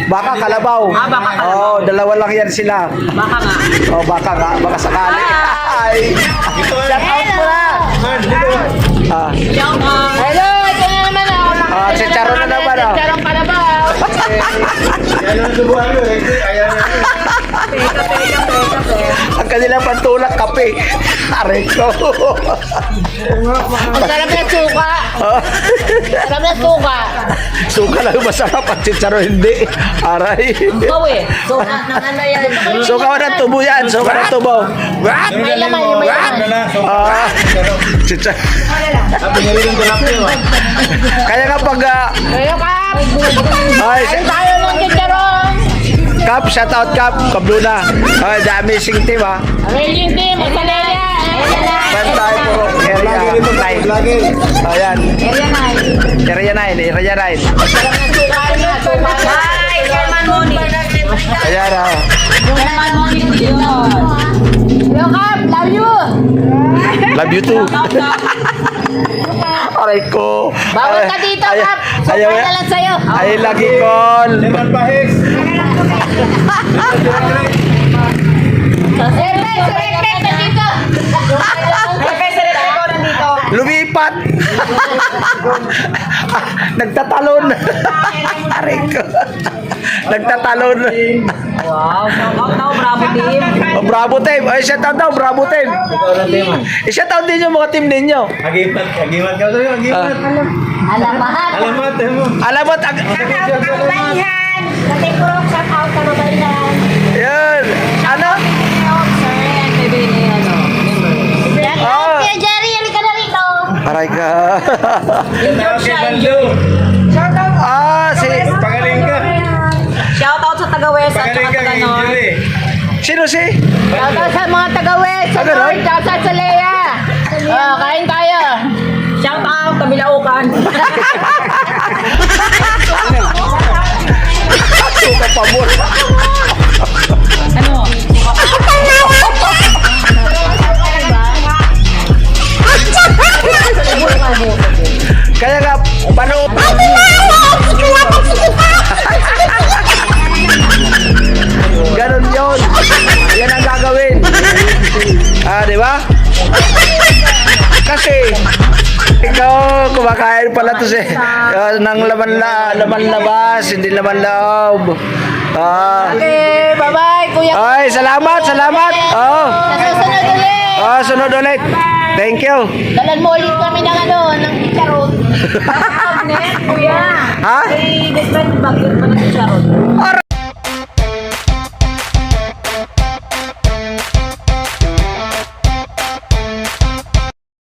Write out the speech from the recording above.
Baka kalabaw. Oh, dalawa lang yan sila. Baka nga. Oh, baka nga, baka sakali. Ay. Shout out mo na. Ah, Shout out. Hello, ito na naman ako. si Charo na naman. Oh. Charong kalabaw. Ang kanilang pantulak, kape. Aray ko. Ang sarap na suka. Sarap na suka. Suka lang masarap at si Charo hindi. Aray. Ikaw eh. So, ano yan? Suka ka ng tubo yan. Suka ng tubo. What? May laman, yung may laman. Si Charo. Kaya nga pag... Hello, Kap. ay, Ayun tayo ng chicharong. Kap, shout out Kap. Kabluna. Ay, the amazing team ha. Amazing team. Magsalaya. Bantay po. Area 9. Ayan. Area 9. Area 9. Hi, Chairman Moni. Ayan ha. Chairman Moni. Hello, Kap. Love you. Love you too. Aray ko. Bawal ka dito, Kap. Ayaw Suka na lang sa'yo. ay lagi kon. Surek na dito. Lumipat. Nagtatalon. Aray ko. Nagtatalon. Wow, shout out daw, bravo team. Oh, bravo team. Ay, shout out daw. Bravo team. I-shout out din yung mga team ninyo. Agimat ka tayo, agimat. Alamahan. Alamat, mo. Alam mo, Kababayan. Pati po, shout out kababayan. yun. Ano? Shout out kay Jerry. Halika na rito. Aray ka. Okay, Baldo. Si... Pagaling ka. Shout out sa taga-West at Pagaling saka ka, taga-North. Angel eh. Sino si? Shout out sa mga taga-West. Sa Taga North? North. Shout out sa Lea. Kain tayo. Shout out, Kabilaukan. Suka pa mo. Ano? Kaya nga, paano? Ganon yun. Yan ang gagawin. Di ba? Kasi, ikaw, kumakain pala to si ng laman labas, hindi laman loob. Okay, bye-bye, Kuya. Ay, salamat. Sa susunod ulit. Sunod ulit. Thank you. Dalan mo ulit kami ng ng chicharon. Net, kuya. Ha? Ay, best friend, bakit pa na si Sharon? Aray!